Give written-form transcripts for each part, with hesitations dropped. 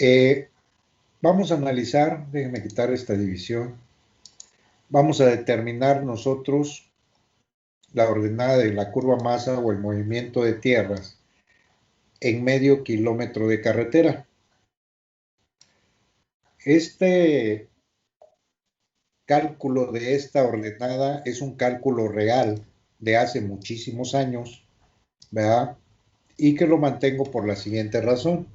Eh, Vamos a analizar, déjenme quitar esta división, vamos a determinar nosotros la ordenada de la curva masa o el movimiento de tierras en medio kilómetro de carretera. Este cálculo de esta ordenada es un cálculo real de hace muchísimos años, ¿verdad? Y que lo mantengo por la siguiente razón.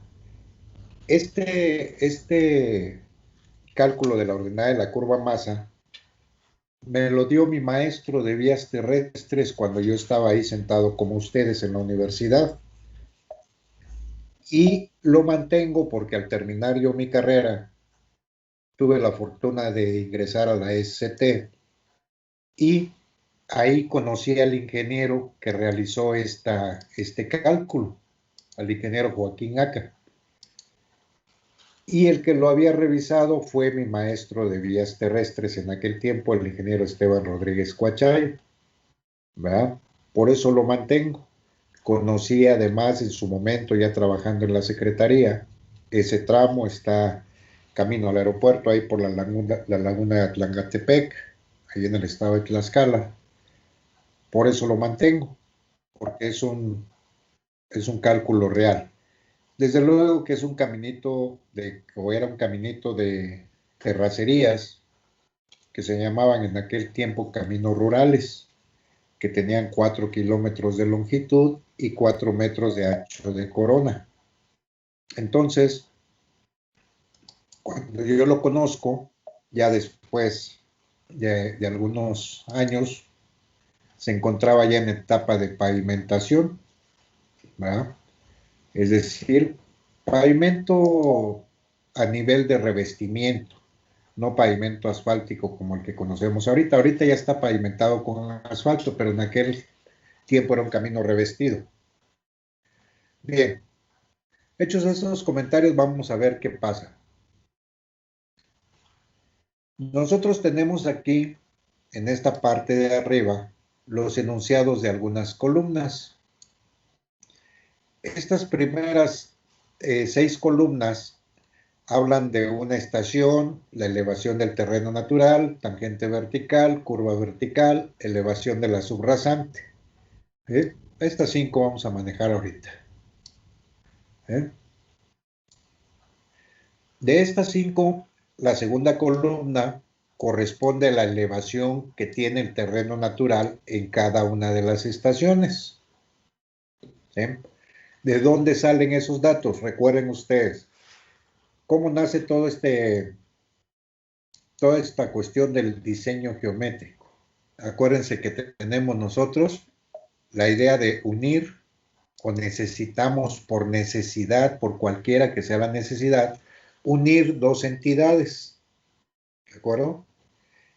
Este cálculo de la ordenada de la curva masa me lo dio mi maestro de vías terrestres cuando yo estaba ahí sentado como ustedes en la universidad. Y lo mantengo porque al terminar yo mi carrera, tuve la fortuna de ingresar a la SCT y ahí conocí al ingeniero que realizó este cálculo, al ingeniero Joaquín Aca. Y el que lo había revisado fue mi maestro de vías terrestres en aquel tiempo, el ingeniero Esteban Rodríguez Cuachay, ¿verdad? Por eso lo mantengo. Conocí además en su momento, ya trabajando en la Secretaría, ese tramo está camino al aeropuerto, ahí por la laguna de Atlangatepec, ahí en el estado de Tlaxcala. Por eso lo mantengo, porque es un cálculo real. Desde luego que es un caminito o era un caminito de terracerías que se llamaban en aquel tiempo caminos rurales, que tenían 4 kilómetros de longitud y 4 metros de ancho de corona. Entonces, cuando yo lo conozco, ya después de algunos años, se encontraba ya en etapa de pavimentación, ¿verdad? Es decir, pavimento a nivel de revestimiento, no pavimento asfáltico como el que conocemos ahorita. Ahorita ya está pavimentado con asfalto, pero en aquel tiempo era un camino revestido. Bien, hechos estos comentarios, vamos a ver qué pasa. Nosotros tenemos aquí, en esta parte de arriba, los enunciados de algunas columnas. Estas primeras 6 columnas hablan de una estación, la elevación del terreno natural, tangente vertical, curva vertical, elevación de la subrasante. Estas 5 vamos a manejar ahorita. De estas 5, la segunda columna corresponde a la elevación que tiene el terreno natural en cada una de las estaciones. ¿Sí? ¿De dónde salen esos datos? Recuerden ustedes, ¿cómo nace toda esta cuestión del diseño geométrico? Acuérdense que tenemos nosotros la idea de unir o necesitamos por necesidad, por cualquiera que sea la necesidad, unir dos entidades, ¿de acuerdo?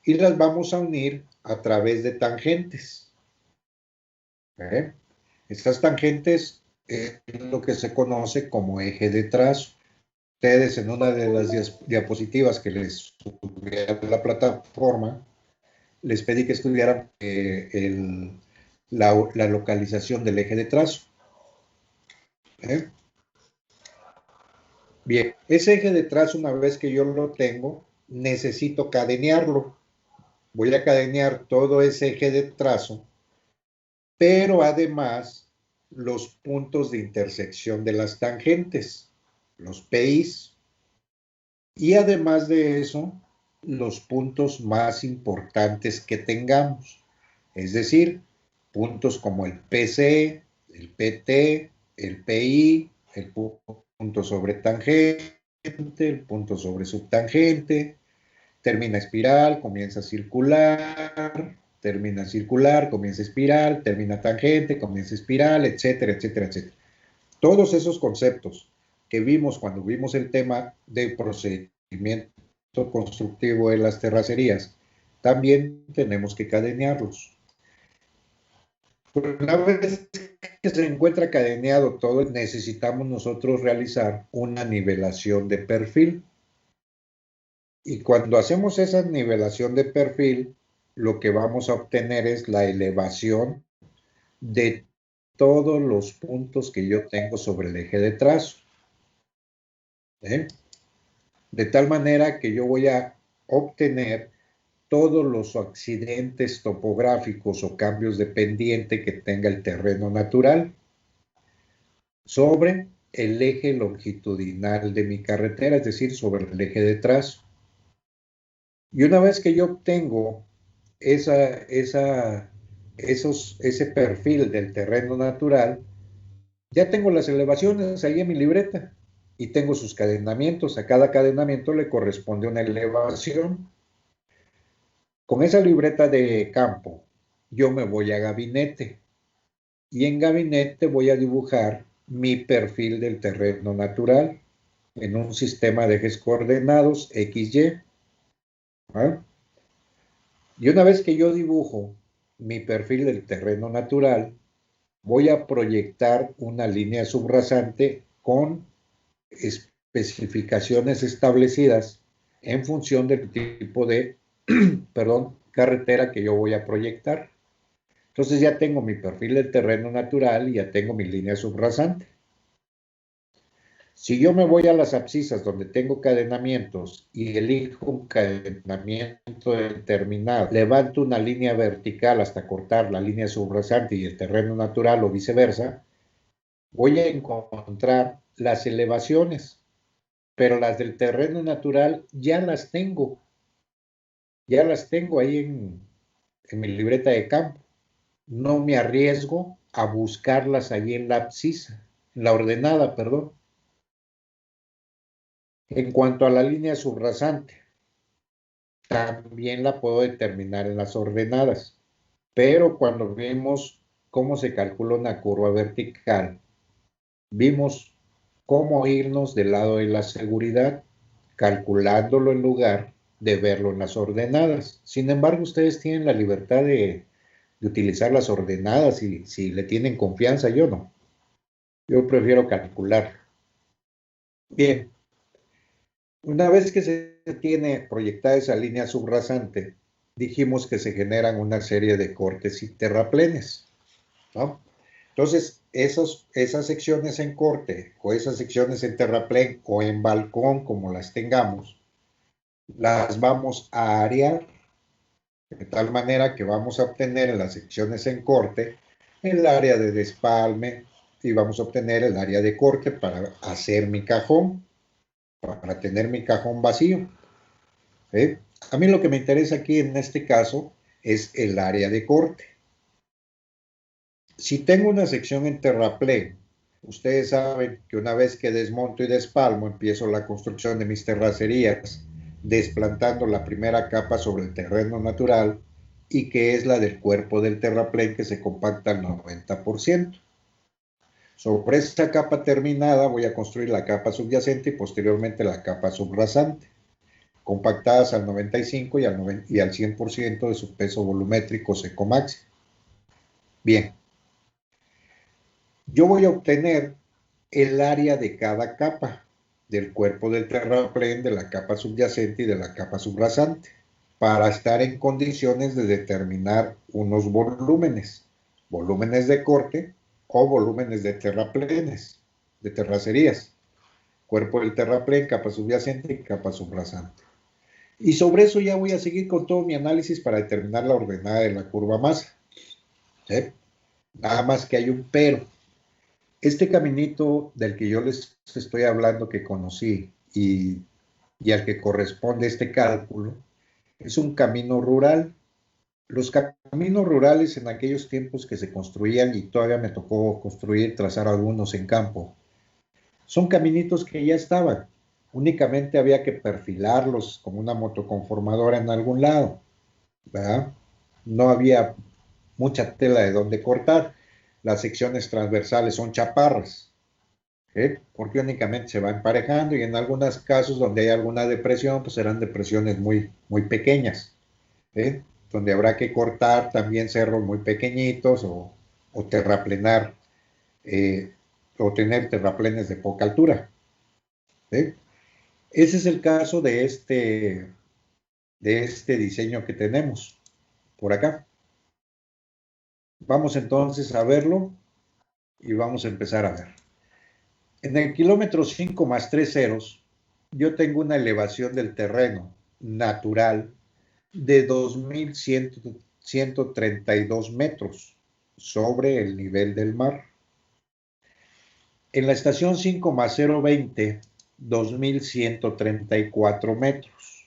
Y las vamos a unir a través de tangentes. Estas tangentes es lo que se conoce como eje de trazo. Ustedes en una de las diapositivas que les subí a la plataforma, les pedí que estudiaran la localización del eje de trazo. Bien, ese eje de trazo, una vez que yo lo tengo, necesito cadenearlo. Voy a cadenear todo ese eje de trazo, pero además los puntos de intersección de las tangentes, los PIs, y además de eso, los puntos más importantes que tengamos, es decir, puntos como el PC, el PT, el PI, el punto sobre tangente, el punto sobre subtangente, termina espiral, comienza circular, comienza espiral, termina tangente, comienza espiral, etcétera, etcétera, etcétera. Todos esos conceptos que vimos cuando vimos el tema de procedimiento constructivo de las terracerías, también tenemos que cadenearlos. Una vez que se encuentra cadeneado todo, necesitamos nosotros realizar una nivelación de perfil. Y cuando hacemos esa nivelación de perfil, lo que vamos a obtener es la elevación de todos los puntos que yo tengo sobre el eje de trazo. ¿eh? De tal manera que yo voy a obtener todos los accidentes topográficos o cambios de pendiente que tenga el terreno natural sobre el eje longitudinal de mi carretera, es decir, sobre el eje de trazo. Y una vez que yo obtengo ese perfil del terreno natural, ya tengo las elevaciones ahí en mi libreta y tengo sus cadenamientos. A cada cadenamiento le corresponde una elevación. Con esa libreta de campo, yo me voy a gabinete y en gabinete voy a dibujar mi perfil del terreno natural en un sistema de ejes coordenados XY. ¿Ah? Y una vez que yo dibujo mi perfil del terreno natural, voy a proyectar una línea subrasante con especificaciones establecidas en función del tipo de, perdón, carretera que yo voy a proyectar. Entonces ya tengo mi perfil del terreno natural y ya tengo mi línea subrasante. Si yo me voy a las abscisas donde tengo cadenamientos y elijo un cadenamiento determinado, levanto una línea vertical hasta cortar la línea subrasante y el terreno natural o viceversa, voy a encontrar las elevaciones, pero las del terreno natural ya las tengo ahí en mi libreta de campo. No me arriesgo a buscarlas allí en la abscisa, en la ordenada, perdón. En cuanto a la línea subrasante, también la puedo determinar en las ordenadas, pero cuando vimos cómo se calcula una curva vertical, vimos cómo irnos del lado de la seguridad, calculándolo en lugar de verlo en las ordenadas. Sin embargo, ustedes tienen la libertad de utilizar las ordenadas si le tienen confianza, yo no. Yo prefiero calcular. Bien, una vez que se tiene proyectada esa línea subrasante, dijimos que se generan una serie de cortes y terraplenes, ¿no? Entonces, esas secciones en corte o esas secciones en terraplén o en balcón, como las tengamos, las vamos a arear de tal manera que vamos a obtener en las secciones en corte el área de despalme y vamos a obtener el área de corte para hacer mi cajón, para tener mi cajón vacío. ¿Sí? A mí lo que me interesa aquí en este caso es el área de corte. Si tengo una sección en terraplén, ustedes saben que una vez que desmonto y despalmo, empiezo la construcción de mis terracerías, desplantando la primera capa sobre el terreno natural y que es la del cuerpo del terraplén que se compacta al 90%. Sobre esta capa terminada voy a construir la capa subyacente y posteriormente la capa subrasante, compactadas al 95 y al 100% de su peso volumétrico seco máximo. Bien, yo voy a obtener el área de cada capa del cuerpo del terraplén, de la capa subyacente y de la capa subrasante, para estar en condiciones de determinar unos volúmenes de corte o volúmenes de terraplenes, de terracerías, cuerpo del terraplén, capa subyacente y capa subrasante. Y sobre eso ya voy a seguir con todo mi análisis para determinar la ordenada de la curva masa. ¿Sí? Nada más que hay un pero. Este caminito del que yo les estoy hablando que conocí y al que corresponde este cálculo, es un camino rural. Los caminos rurales en aquellos tiempos que se construían, y todavía me tocó construir, trazar algunos en campo, son caminitos que ya estaban. Únicamente había que perfilarlos como una motoconformadora en algún lado, ¿verdad? No había mucha tela de donde cortar. Las secciones transversales son chaparras, ¿sí? Porque únicamente se va emparejando y en algunos casos donde hay alguna depresión, pues serán depresiones muy, muy pequeñas, ¿sí? Donde habrá que cortar también cerros muy pequeñitos o terraplenar eh, o tener terraplenes de poca altura, ¿sí? Ese es el caso de este diseño que tenemos por acá. Vamos entonces a verlo y vamos a empezar a ver. En el kilómetro 5 más 3 ceros, yo tengo una elevación del terreno natural de 2.132 metros sobre el nivel del mar. En la estación 5+020, 2.134 metros.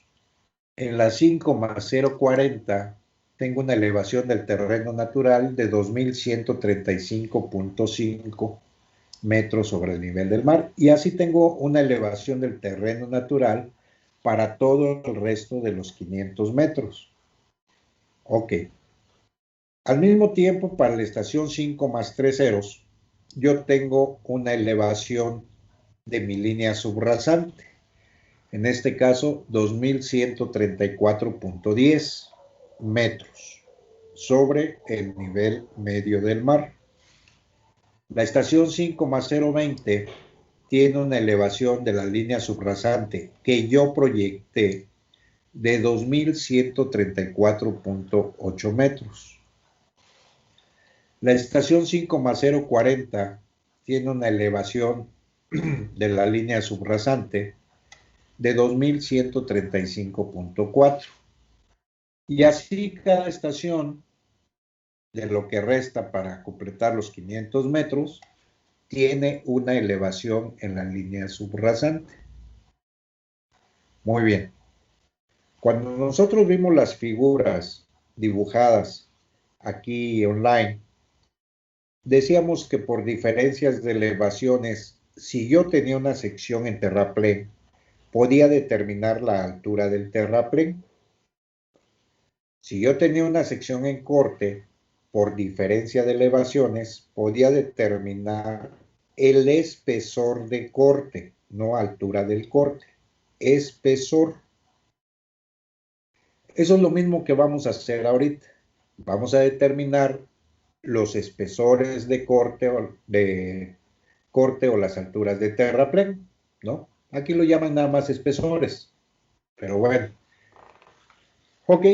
En la 5+040, tengo una elevación del terreno natural de 2.135.5 metros sobre el nivel del mar. Y así tengo una elevación del terreno natural para todo el resto de los 500 metros. Ok. Al mismo tiempo, para la estación 5+30, yo tengo una elevación de mi línea subrasante. En este caso, 2.134.10 metros sobre el nivel medio del mar. La estación 5+020 tiene una elevación de la línea subrasante que yo proyecté de 2.134.8 metros. La estación 5+040 tiene una elevación de la línea subrasante de 2.135.4. Y así cada estación, de lo que resta para completar los 500 metros, tiene una elevación en la línea subrasante. Muy bien. Cuando nosotros vimos las figuras dibujadas aquí online, decíamos que por diferencias de elevaciones, si yo tenía una sección en terraplén, podía determinar la altura del terraplén. Si yo tenía una sección en corte, por diferencia de elevaciones, podía determinar el espesor de corte, no altura del corte, espesor. Eso es lo mismo que vamos a hacer ahorita. Vamos a determinar los espesores de corte o las alturas de terraplén, ¿no? Aquí lo llaman nada más espesores, pero bueno. Ok,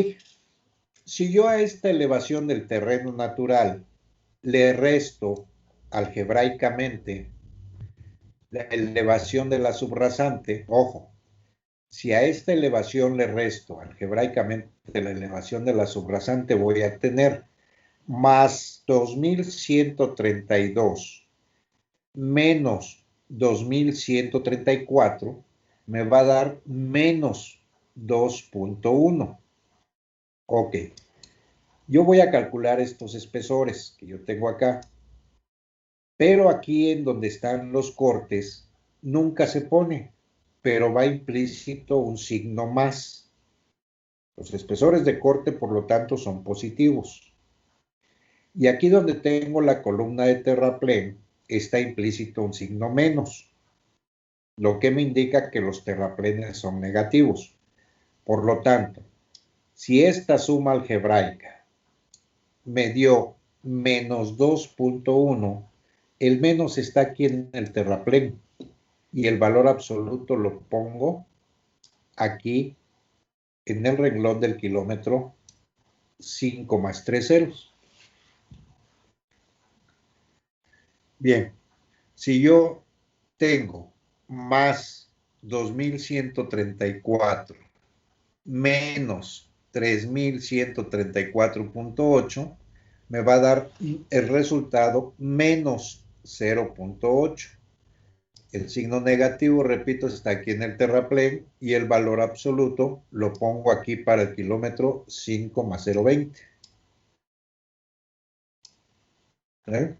si yo a esta elevación del terreno natural le resto algebraicamente la elevación de la subrasante, ojo, si a esta elevación le resto algebraicamente la elevación de la subrasante, voy a tener más 2.132 menos 2.134, me va a dar menos 2.1. Ok, yo voy a calcular estos espesores que yo tengo acá, pero aquí en donde están los cortes nunca se pone, pero va implícito un signo más. Los espesores de corte, por lo tanto, son positivos. Y aquí donde tengo la columna de terraplén, está implícito un signo menos, lo que me indica que los terraplenes son negativos. Por lo tanto, si esta suma algebraica me dio menos 2.1, el menos está aquí en el terraplén y el valor absoluto lo pongo aquí en el renglón del kilómetro 5 más 3 ceros. Bien, si yo tengo más 2.134 menos 3.134.8, me va a dar el resultado menos 0.8. El signo negativo, repito, está aquí en el terraplén y el valor absoluto lo pongo aquí para el kilómetro 5+020. ¿Eh?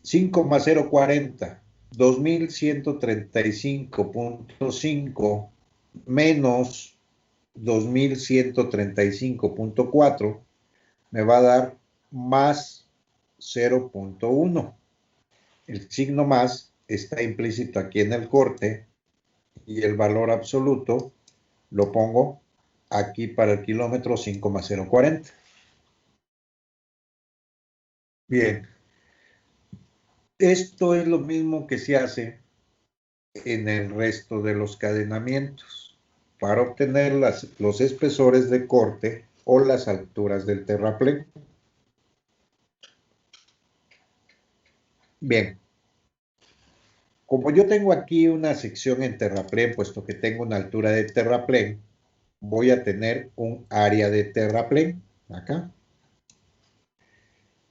5+040, 2.135.5 menos 2.135.4 me va a dar más 0.1. El signo más está implícito aquí en el corte y el valor absoluto lo pongo aquí para el kilómetro 5+040. Bien, esto es lo mismo que se hace en el resto de los cadenamientos para obtener los espesores de corte o las alturas del terraplén. Bien, Como yo tengo aquí una sección en terraplén, puesto que tengo una altura de terraplén, voy a tener un área de terraplén, acá.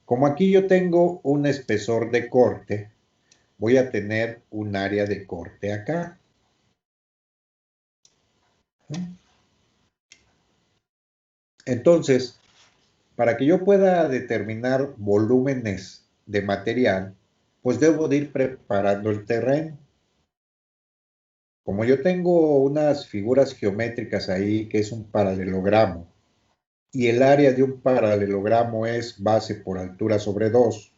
Como aquí yo tengo un espesor de corte, voy a tener un área de corte acá. Entonces, para que yo pueda determinar volúmenes de material, pues debo de ir preparando el terreno. Como yo tengo unas figuras geométricas ahí, que es un paralelogramo, y el área de un paralelogramo es base por altura sobre 2,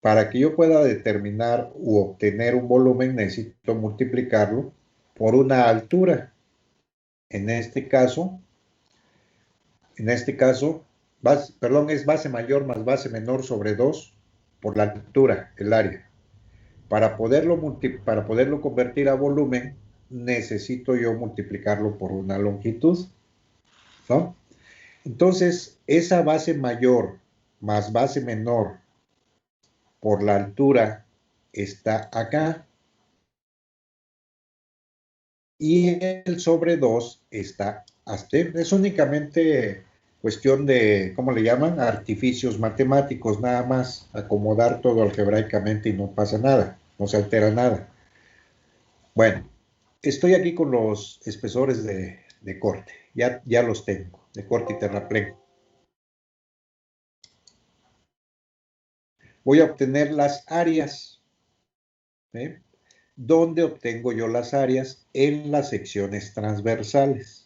para que yo pueda determinar u obtener un volumen, necesito multiplicarlo por una altura. En este caso, es base mayor más base menor sobre 2 por la altura, el área. Para poderlo convertir a volumen, necesito yo multiplicarlo por una longitud, ¿no? Entonces, esa base mayor más base menor por la altura está acá, y el sobre 2 está hasta. Es únicamente cuestión de, ¿cómo le llaman? Artificios matemáticos, nada más. Acomodar todo algebraicamente y no pasa nada, no se altera nada. Bueno, estoy aquí con los espesores de corte. Ya los tengo, de corte y terraplén. Voy a obtener las áreas. ¿Eh? ¿Dónde obtengo yo las áreas? En las secciones transversales.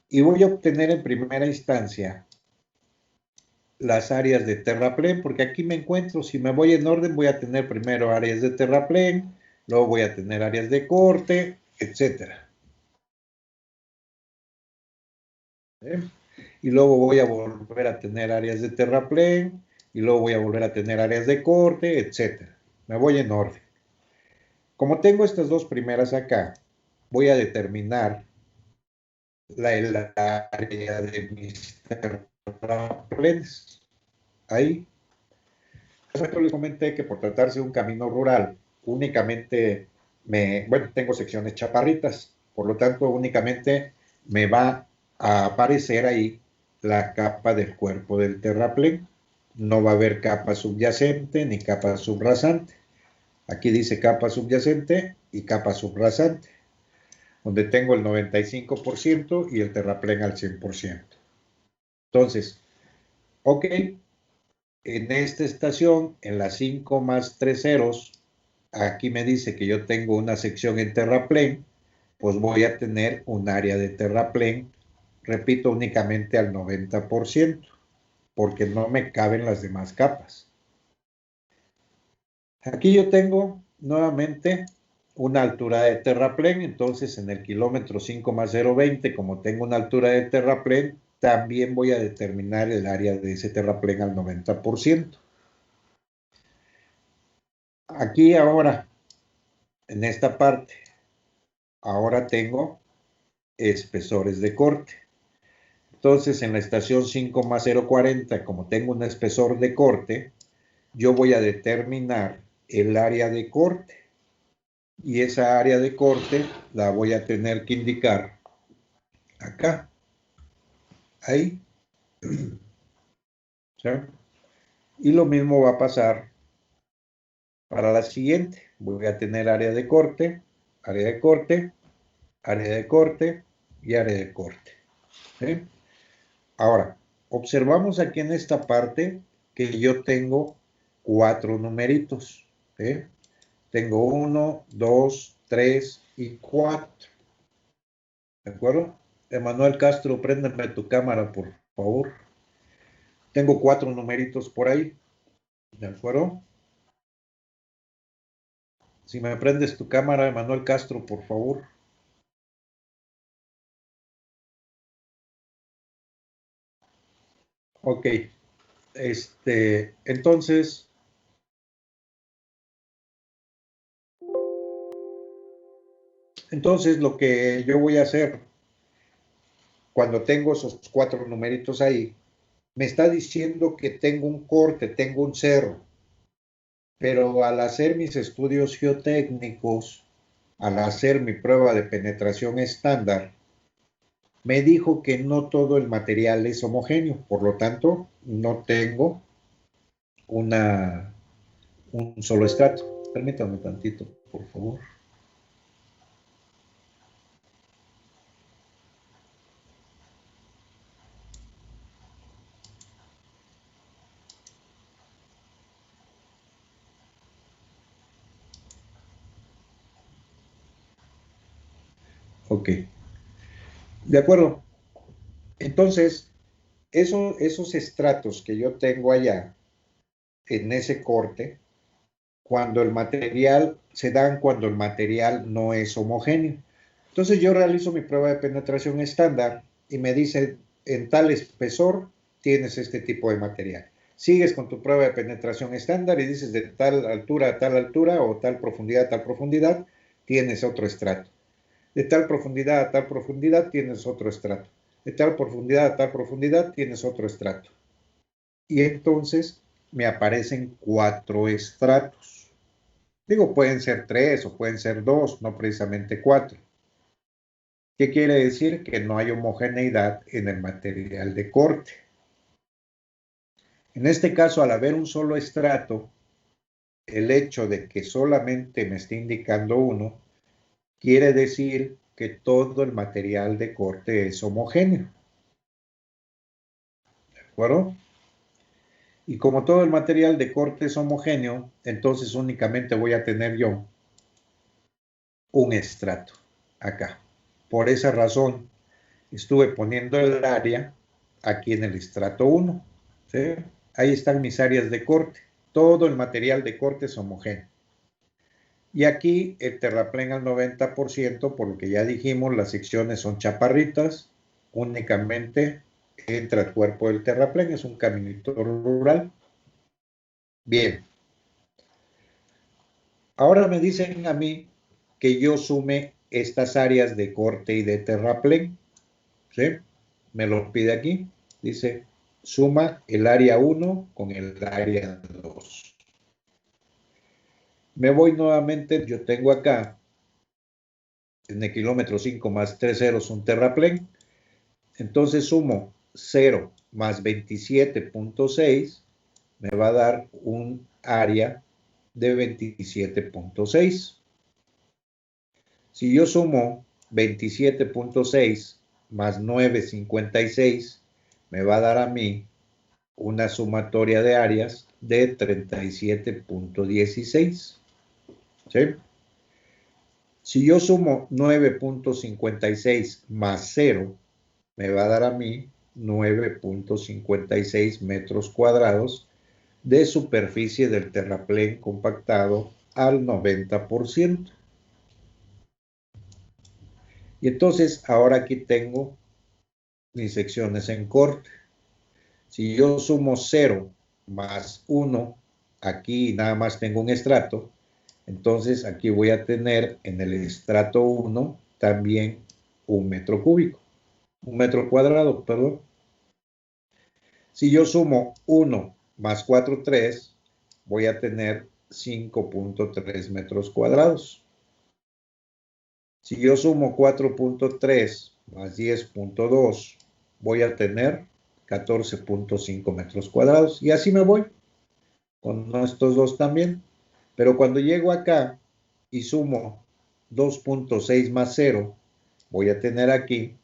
Y voy a obtener en primera instancia las áreas de terraplén, porque aquí me encuentro, si me voy en orden, voy a tener primero áreas de terraplén, luego voy a tener áreas de corte, etcétera. Y luego voy a volver a tener áreas de terraplén, y luego voy a volver a tener áreas de corte, etcétera. Me voy en orden. Como tengo estas dos primeras acá, voy a determinar el área de mis terraplenes. Ahí. Yo les comenté que por tratarse de un camino rural, únicamente tengo secciones chaparritas, por lo tanto, únicamente me va a aparecer ahí la capa del cuerpo del terraplén. No va a haber capa subyacente ni capa subrasante. Aquí dice capa subyacente y capa subrasante, donde tengo el 95% y el terraplén al 100%. Entonces, ok, en esta estación, en las 5 más 3 ceros, aquí me dice que yo tengo una sección en terraplén, pues voy a tener un área de terraplén, repito, únicamente al 90%, porque no me caben las demás capas. Aquí yo tengo nuevamente una altura de terraplén, entonces en el kilómetro 5 más 0,20, como tengo una altura de terraplén, también voy a determinar el área de ese terraplén al 90%. Aquí ahora, en esta parte, ahora tengo espesores de corte. Entonces, en la estación 5 más 0,40, como tengo un espesor de corte, yo voy a determinar el área de corte. Y esa área de corte la voy a tener que indicar acá, ahí. ¿Sí? Y lo mismo va a pasar para la siguiente. Voy a tener área de corte, área de corte, área de corte y área de corte. ¿Sí? Ahora, observamos aquí en esta parte que yo tengo 4 numeritos. ¿Sí? Tengo 1, 2, 3 y 4. ¿De acuerdo? Emanuel Castro, préndeme tu cámara, por favor. Tengo 4 numeritos por ahí. ¿De acuerdo? Si me prendes tu cámara, Emanuel Castro, por favor. Ok. Entonces, lo que yo voy a hacer cuando tengo esos 4 numeritos ahí, me está diciendo que tengo un corte, tengo un cerro. Pero al hacer mis estudios geotécnicos, al hacer mi prueba de penetración estándar, me dijo que no todo el material es homogéneo, por lo tanto, no tengo una, un solo estrato. Permítame tantito, por favor. Ok, de acuerdo. Entonces, esos estratos que yo tengo allá, en ese corte, cuando el material, se dan cuando el material no es homogéneo. Entonces yo realizo mi prueba de penetración estándar y me dice, en tal espesor tienes este tipo de material. Sigues con tu prueba de penetración estándar y dices de tal altura a tal altura o tal profundidad a tal profundidad, tienes otro estrato. De tal profundidad a tal profundidad tienes otro estrato. De tal profundidad a tal profundidad tienes otro estrato. Y entonces me aparecen 4 estratos. Digo, pueden ser 3 o pueden ser 2, no precisamente 4. ¿Qué quiere decir? Que no hay homogeneidad en el material de corte. En este caso, al haber un solo estrato, el hecho de que solamente me esté indicando uno, quiere decir que todo el material de corte es homogéneo. ¿De acuerdo? Y como todo el material de corte es homogéneo, entonces únicamente voy a tener yo un estrato acá. Por esa razón, estuve poniendo el área aquí en el estrato 1. ¿Sí? Ahí están mis áreas de corte. Todo el material de corte es homogéneo. Y aquí el terraplén al 90%, por lo que ya dijimos, las secciones son chaparritas, únicamente entra el cuerpo del terraplén, es un caminito rural. Bien, ahora me dicen a mí que yo sume estas áreas de corte y de terraplén. ¿Sí? Me lo pide aquí. Dice, suma el área 1 con el área 2. Me voy nuevamente, yo tengo acá, en el kilómetro 5 más 3 ceros un terraplén. Entonces sumo 0 más 27.6, me va a dar un área de 27.6. Si yo sumo 27.6 más 9.56, me va a dar a mí una sumatoria de áreas de 37.16. ¿Sí? Si yo sumo 9.56 más 0, me va a dar a mí 9.56 metros cuadrados de superficie del terraplén compactado al 90%. Y entonces ahora aquí tengo mis secciones en corte. Si yo sumo 0 más 1, aquí nada más tengo un estrato, entonces aquí voy a tener en el estrato 1 también un metro cúbico, un metro cuadrado, perdón. Si yo sumo 1 más 4, 3, voy a tener 5.3 metros cuadrados. Si yo sumo 4.3 más 10.2, voy a tener 14.5 metros cuadrados. Y así me voy con estos dos también. Pero cuando llego acá y sumo 2.6 más 0, voy a tener aquí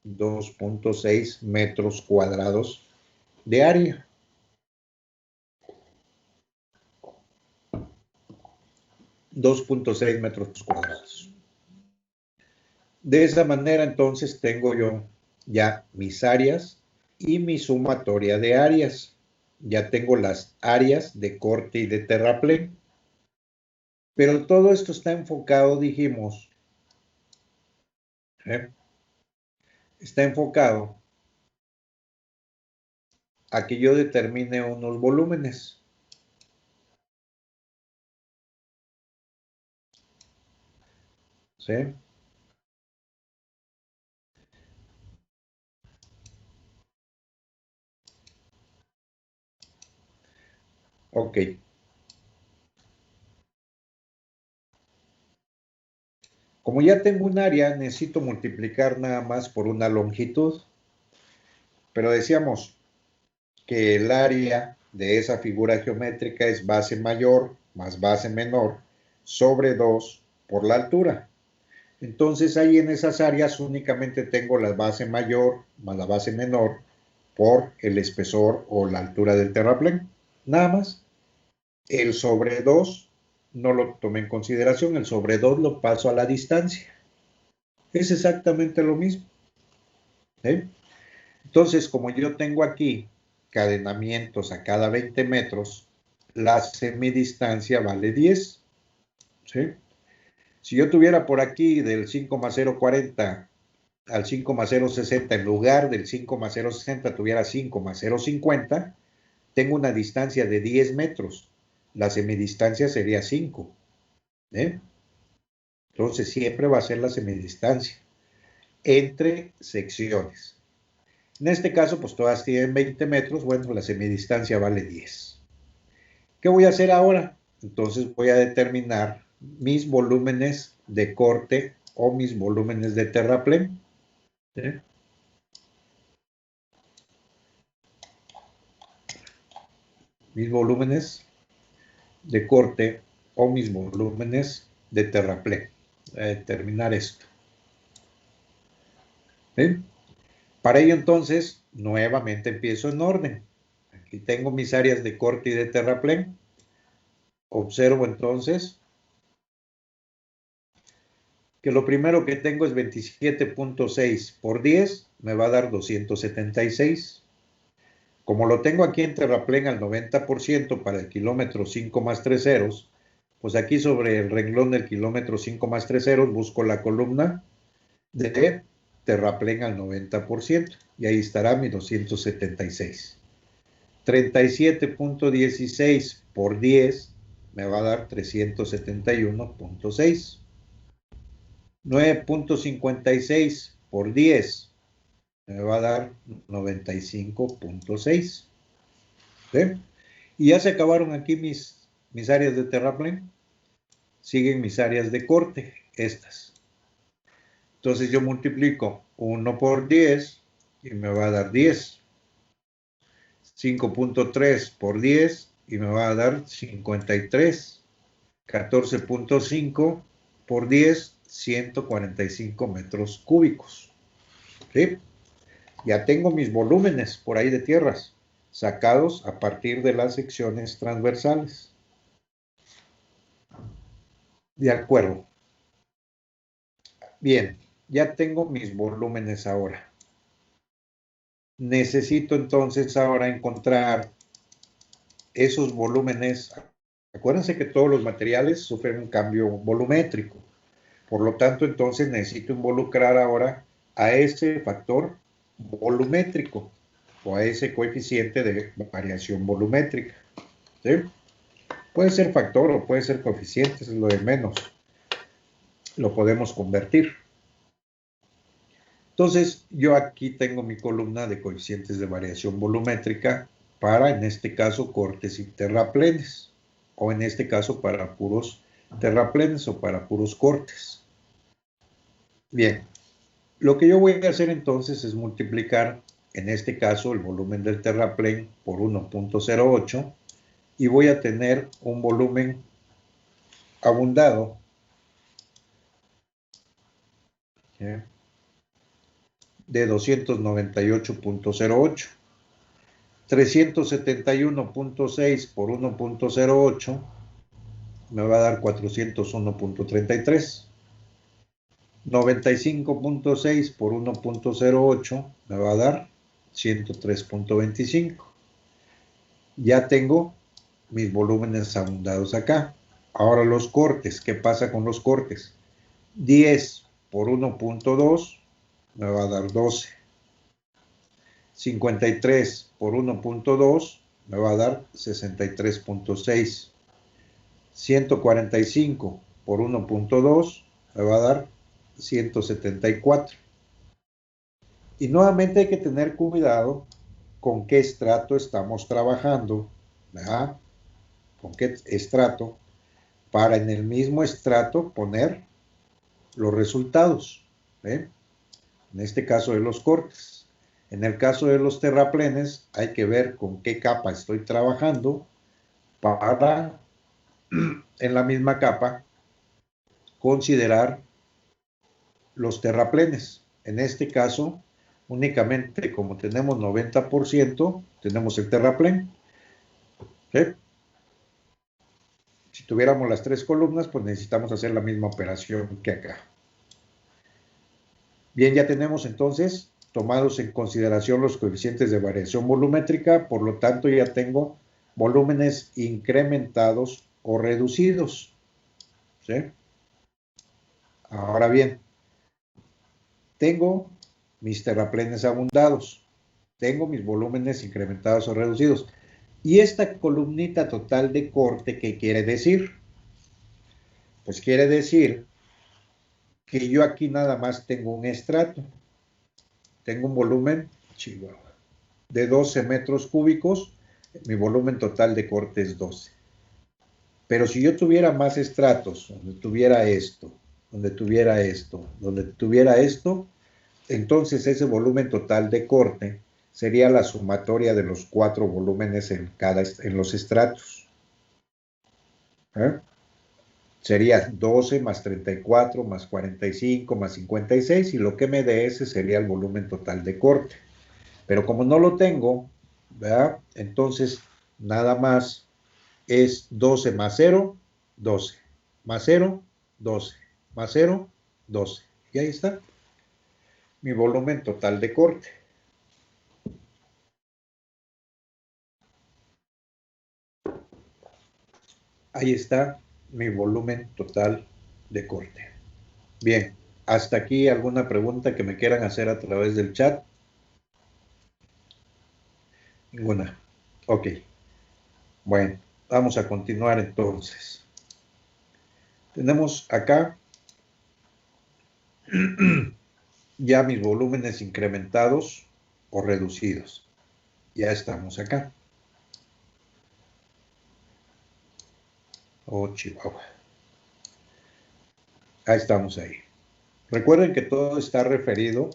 2.6 metros cuadrados de área. 2.6 metros cuadrados. De esa manera entonces tengo yo ya mis áreas y mi sumatoria de áreas. Ya tengo las áreas de corte y de terraplén. Pero todo esto está enfocado, dijimos, ¿eh? Está enfocado a que yo determine unos volúmenes. ¿Sí? Ok. Como ya tengo un área, necesito multiplicar nada más por una longitud. Pero decíamos que el área de esa figura geométrica es base mayor más base menor sobre 2 por la altura. Entonces ahí en esas áreas únicamente tengo la base mayor más la base menor por el espesor o la altura del terraplén. Nada más. El sobre 2 no lo tomé en consideración, el sobre 2 lo paso a la distancia. Es exactamente lo mismo. ¿Eh? Entonces, como yo tengo aquí cadenamientos a cada 20 metros, la semidistancia vale 10. ¿Sí? Si yo tuviera por aquí del 5,040 al 5,060, en lugar del 5,060 tuviera 5,050, tengo una distancia de 10 metros. La semidistancia sería 5. ¿Eh? Entonces siempre va a ser la semidistancia entre secciones. En este caso, pues todas tienen 20 metros, bueno, la semidistancia vale 10. ¿Qué voy a hacer ahora? Entonces voy a determinar mis volúmenes de corte o mis volúmenes de terraplén. ¿Sí? Mis volúmenes de corte o mis volúmenes de terraplén. Voy a determinar esto. ¿Sí? Para ello entonces, nuevamente empiezo en orden. Aquí tengo mis áreas de corte y de terraplén. Observo entonces que lo primero que tengo es 27.6 por 10, me va a dar 276. Como lo tengo aquí en terraplén al 90% para el kilómetro 5 más 3 ceros, pues aquí sobre el renglón del kilómetro 5 más 3 ceros busco la columna de terraplén al 90% y ahí estará mi 276. 37.16 por 10 me va a dar 371.6. 9.56 por 10 me va a dar 95.6. ¿Sí? Y ya se acabaron aquí mis áreas de terraplén. Siguen mis áreas de corte, estas. Entonces yo multiplico 1 por 10 y me va a dar 10. 5.3 por 10 y me va a dar 53. 14.5 por 10, 145 metros cúbicos. ¿Sí? Ya tengo mis volúmenes por ahí de tierras, sacados a partir de las secciones transversales. De acuerdo. Bien, ya tengo mis volúmenes ahora. Necesito entonces ahora encontrar esos volúmenes. Acuérdense que todos los materiales sufren un cambio volumétrico. Por lo tanto, entonces necesito involucrar ahora a ese factor volumétrico o a ese coeficiente de variación volumétrica. ¿Sí? Puede ser factor o puede ser coeficiente, es lo de menos. Lo podemos convertir. Entonces, yo aquí tengo mi columna de coeficientes de variación volumétrica para, en este caso, cortes y terraplenes. O en este caso, para puros terraplenes o para puros cortes. Bien, lo que yo voy a hacer entonces es multiplicar, en este caso, el volumen del terraplén por 1.08 y voy a tener un volumen abundado. ¿Sí? De 298.08. 371.6 por 1.08 me va a dar 401.33. 95.6 por 1.08 me va a dar 103.25. Ya tengo mis volúmenes abundados acá. Ahora los cortes. ¿Qué pasa con los cortes? 10 por 1.2 me va a dar 12. 53 por 1.2 me va a dar 63.6. 145 por 1.2 me va a dar 174. Y nuevamente hay que tener cuidado con qué estrato estamos trabajando, ¿verdad? Con qué estrato, para en el mismo estrato poner los resultados, ¿eh? En este caso de los cortes. En el caso de los terraplenes, hay que ver con qué capa estoy trabajando para, en la misma capa, considerar los terraplenes. En este caso, únicamente como tenemos 90%, tenemos el terraplén. ¿Sí? Si tuviéramos las 3 columnas, pues necesitamos hacer la misma operación que acá. Bien, ya tenemos entonces tomados en consideración los coeficientes de variación volumétrica, por lo tanto ya tengo volúmenes incrementados o reducidos. ¿Sí? Ahora bien, tengo mis terraplenes abundados, tengo mis volúmenes incrementados o reducidos. Y esta columnita total de corte, ¿qué quiere decir? Pues quiere decir que yo aquí nada más tengo un estrato. Tengo un volumen de 12 metros cúbicos, mi volumen total de corte es 12. Pero si yo tuviera más estratos, donde tuviera esto, donde tuviera esto, donde tuviera esto, entonces ese volumen total de corte sería la sumatoria de los 4 volúmenes en los estratos. Sería 12 más 34 más 45 más 56 y lo que me dé ese sería el volumen total de corte. Pero como no lo tengo, ¿verdad? Entonces nada más es 12 más 0, 12, más 0, 12, más 0, 12. Y ahí está mi volumen total de corte. Ahí está mi volumen total de corte. Bien, hasta aquí alguna pregunta que me quieran hacer a través del chat. Ninguna. Ok. Bueno, vamos a continuar entonces. Tenemos acá ya mis volúmenes incrementados o reducidos. Ya estamos acá. Oh, Chihuahua. Ahí estamos ahí. Recuerden que todo está referido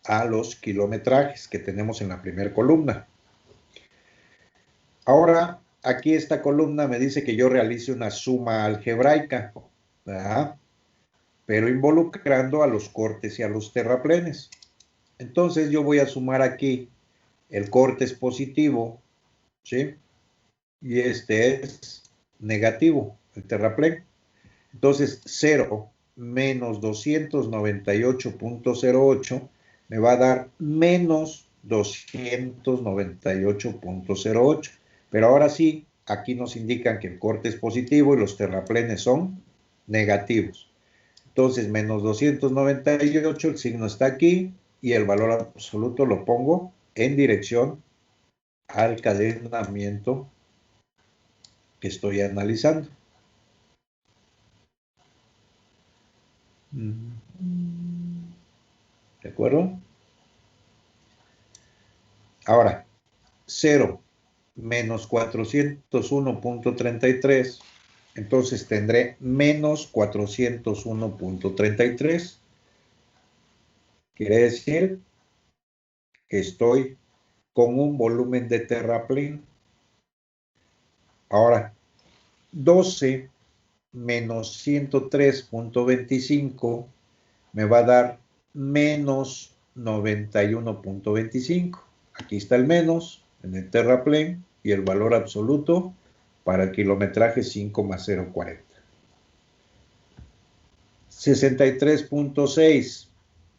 a los kilometrajes que tenemos en la primera columna. Ahora, aquí esta columna me dice que yo realice una suma algebraica, ¿verdad? Pero involucrando a los cortes y a los terraplenes. Entonces yo voy a sumar aquí el corte es positivo, ¿sí? Y este es negativo, el terraplén. Entonces 0 menos 298.08 me va a dar menos 298.08. Pero ahora sí, aquí nos indican que el corte es positivo y los terraplenes son negativos. Entonces menos 298, el signo está aquí y el valor absoluto lo pongo en dirección al cadenamiento que estoy analizando. ¿De acuerdo? Ahora, 0 menos 401.33, entonces tendré menos 401.33. Quiere decir que estoy con un volumen de terraplén. Ahora, 12 menos 103.25 me va a dar menos 91.25. Aquí está el menos en el terraplén y el valor absoluto para el kilometraje 5,040. 63.6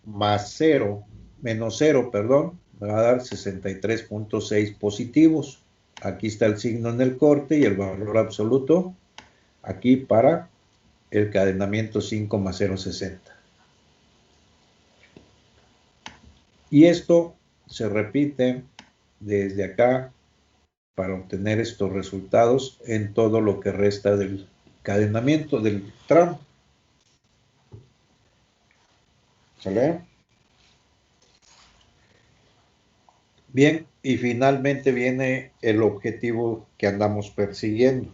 más 0, menos 0, perdón, me va a dar 63.6 positivos. Aquí está el signo en el corte y el valor absoluto aquí para el cadenamiento 5,060. Y esto se repite desde acá para obtener estos resultados en todo lo que resta del cadenamiento del tramo. ¿Sale? Bien, y finalmente viene el objetivo que andamos persiguiendo.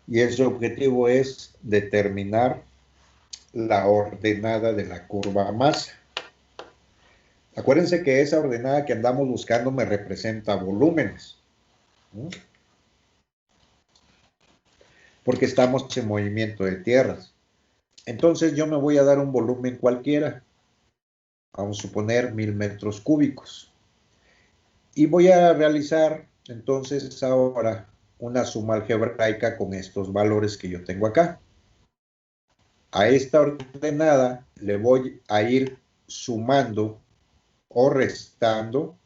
Y ese objetivo es determinar la ordenada de la curva masa. Acuérdense que esa ordenada que andamos buscando me representa volúmenes, ¿no? Porque estamos en movimiento de tierras. Entonces yo me voy a dar un volumen cualquiera, vamos a suponer 1000 metros cúbicos. Y voy a realizar entonces ahora una suma algebraica con estos valores que yo tengo acá. A esta ordenada le voy a ir sumando o restando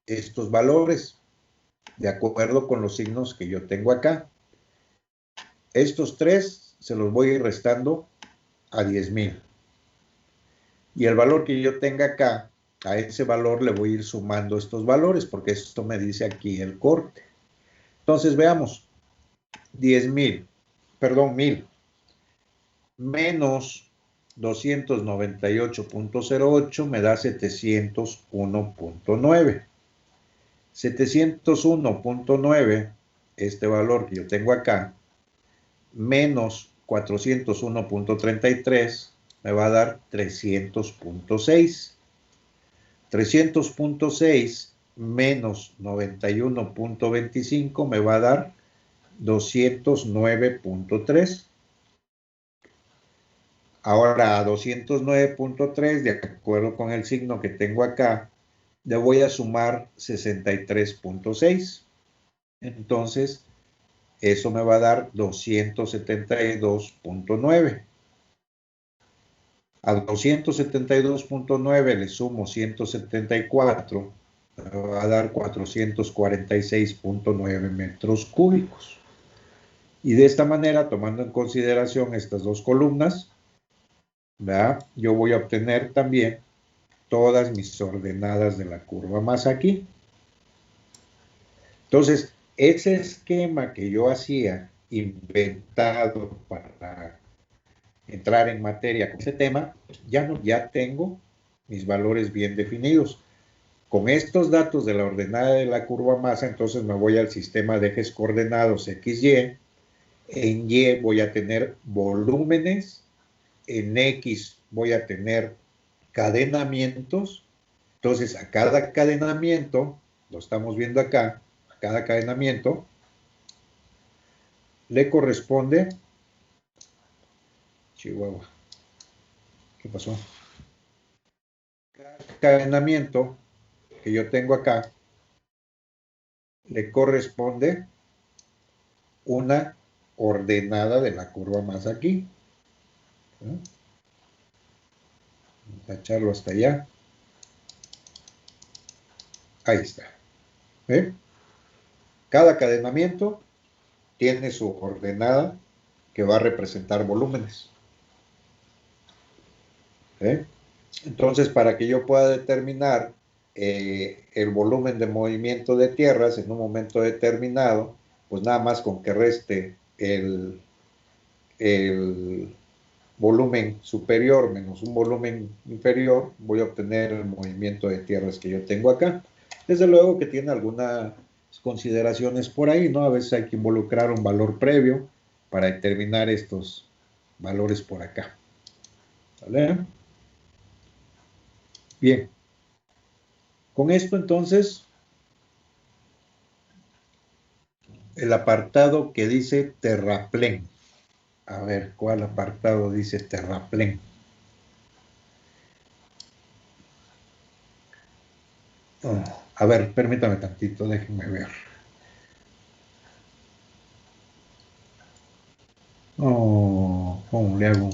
estos valores de acuerdo con los signos que yo tengo acá. Estos tres se los voy a ir restando a 10,000. Y el valor que yo tenga acá, a ese valor le voy a ir sumando estos valores, porque esto me dice aquí el corte. Entonces veamos, 10,000, perdón, 1000, menos 298.08 me da 701.9. 701.9, este valor que yo tengo acá, menos 401.33 me va a dar 300.6. 300.6 menos 91.25 me va a dar 209.3. Ahora a 209.3, de acuerdo con el signo que tengo acá, le voy a sumar 63.6. Entonces, eso me va a dar 272.9. A 272.9 le sumo 174, me va a dar 446.9 metros cúbicos. Y de esta manera, tomando en consideración estas dos columnas, ¿verdad?, yo voy a obtener también todas mis ordenadas de la curva masa aquí. Entonces, ese esquema que yo hacía, inventado para entrar en materia con ese tema, ya tengo mis valores bien definidos. Con estos datos de la ordenada de la curva masa, entonces me voy al sistema de ejes coordenados XY. En Y voy a tener volúmenes, en X voy a tener cadenamientos. Entonces, a cada cadenamiento, lo estamos viendo acá, a cada cadenamiento le corresponde, Chihuahua, ¿qué pasó? Cada cadenamiento que yo tengo acá le corresponde una ordenada de la curva más aquí. Vamos a echarlo hasta allá. Ahí está. ¿Ve? Cada cadenamiento tiene su ordenada que va a representar volúmenes. ¿Ve? Entonces, para que yo pueda determinar el volumen de movimiento de tierras en un momento determinado, pues nada más con que reste el volumen superior menos un volumen inferior, voy a obtener el movimiento de tierras que yo tengo acá. Desde luego que tiene algunas consideraciones por ahí, ¿no? A veces hay que involucrar un valor previo para determinar estos valores por acá. ¿Vale? Bien. Con esto entonces, el apartado que dice terraplén. A ver, ¿cuál apartado dice terraplén? Oh, a ver, permítame tantito, déjenme ver. Oh, ¿cómo le hago?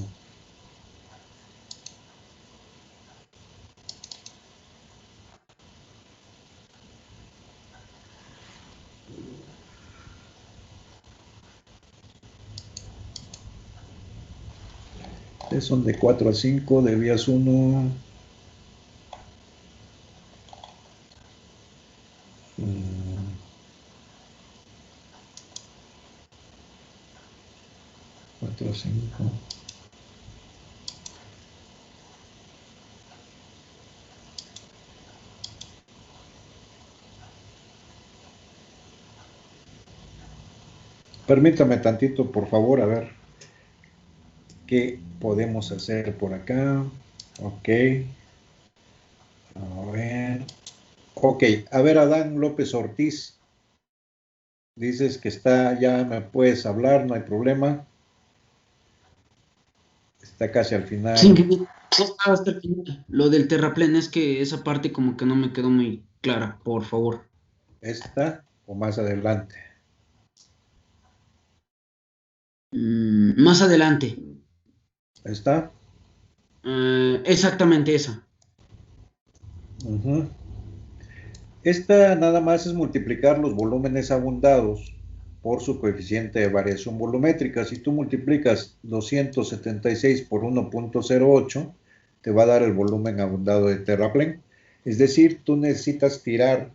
Son de 4 a 5, de vías 1. 4 a 5. Permítame tantito, por favor, a ver. ¿Qué podemos hacer por acá? Ok. A ver. Ok, a ver, Adán López Ortiz. Dices que está, ya me puedes hablar, no hay problema. Está casi al Sí, final. hasta el final. Lo del terraplén es que esa parte como que no me quedó muy clara, por favor. ¿Esta o más adelante? Más adelante. ¿Esta? Exactamente esa. Uh-huh. Esta nada más es multiplicar los volúmenes abundados por su coeficiente de variación volumétrica. Si tú multiplicas 276 por 1.08, te va a dar el volumen abundado de terraplén. Es decir, tú necesitas tirar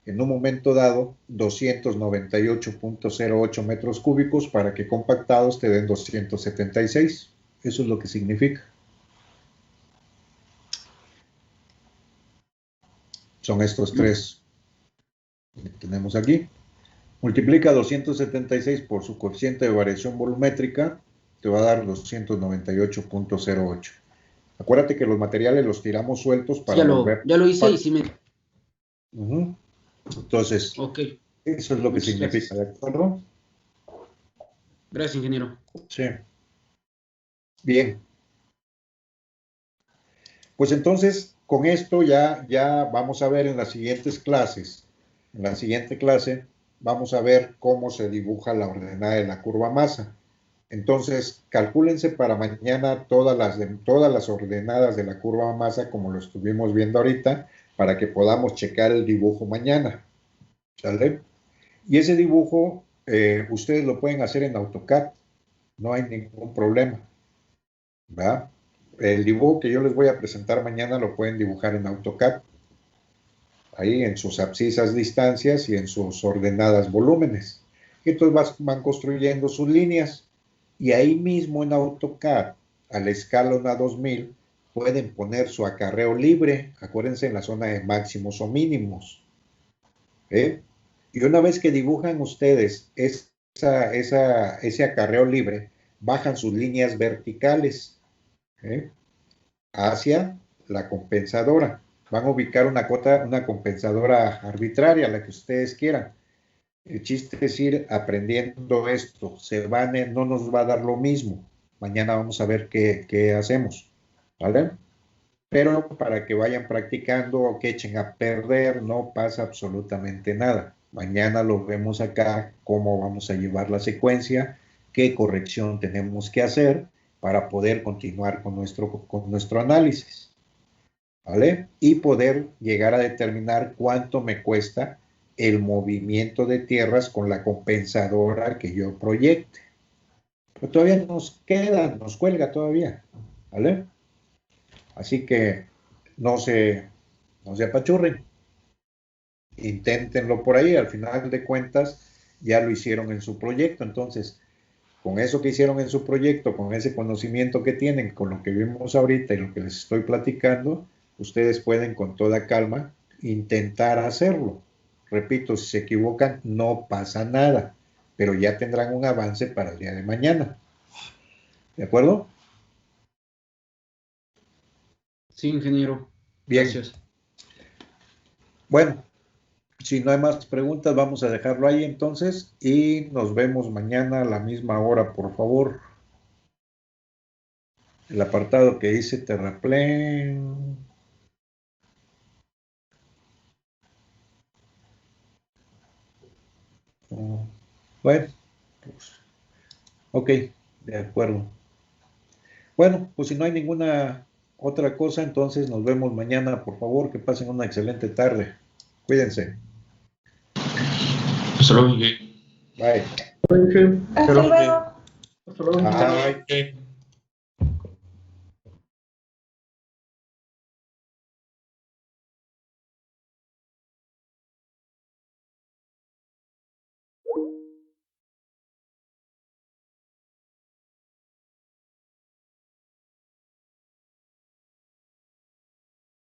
en un momento dado 298.08 metros cúbicos para que compactados te den 276. Eso es lo que significa. Son estos tres que tenemos aquí. Multiplica 276 por su coeficiente de variación volumétrica, te va a dar 298.08. Acuérdate que los materiales los tiramos sueltos Sí, para volver. ya lo hice y sí me... Entonces, Ok, eso es lo que muchas significa, gracias. ¿de acuerdo? Gracias, ingeniero. Sí. Bien. Pues entonces, con esto ya vamos a ver en las siguientes clases. En la siguiente clase vamos a ver cómo se dibuja la ordenada de la curva masa. Entonces, calcúlense para mañana todas las ordenadas de la curva masa como lo estuvimos viendo ahorita, para que podamos checar el dibujo mañana. ¿Sale? Y ese dibujo ustedes lo pueden hacer en AutoCAD, no hay ningún problema. ¿Va? El dibujo que yo les voy a presentar mañana lo pueden dibujar en AutoCAD, ahí en sus abscisas distancias y en sus ordenadas volúmenes. Y entonces van construyendo sus líneas. Y ahí mismo en AutoCAD, a la escala 1 a 2000, pueden poner su acarreo libre, acuérdense en la zona de máximos o mínimos. Y una vez que dibujan ustedes ese acarreo libre, bajan sus líneas verticales hacia la compensadora. Van a ubicar una compensadora arbitraria, la que ustedes quieran. El chiste es ir aprendiendo esto. No nos va a dar lo mismo. Mañana vamos a ver qué hacemos. ¿Vale? Pero para que vayan practicando o que echen a perder, no pasa absolutamente nada. Mañana lo vemos acá, cómo vamos a llevar la secuencia, qué corrección tenemos que hacer para poder continuar con nuestro análisis. ¿Vale? Y poder llegar a determinar cuánto me cuesta el movimiento de tierras con la compensadora que yo proyecte. Pero todavía nos cuelga todavía. ¿Vale? Así que no se apachurren. Inténtenlo por ahí. Al final de cuentas, ya lo hicieron en su proyecto. Entonces, con eso que hicieron en su proyecto, con ese conocimiento que tienen, con lo que vimos ahorita y lo que les estoy platicando, ustedes pueden con toda calma intentar hacerlo. Repito, si se equivocan, no pasa nada, pero ya tendrán un avance para el día de mañana. ¿De acuerdo? Sí, ingeniero. Bien. Gracias. Bueno, si no hay más preguntas, vamos a dejarlo ahí entonces y nos vemos mañana a la misma hora, por favor. El apartado que dice terraplén. Bueno, pues, ok, de acuerdo. Bueno, pues si no hay ninguna otra cosa, entonces nos vemos mañana, por favor, que pasen una excelente tarde. Cuídense. Hasta luego. Bye. Hasta luego. Bye.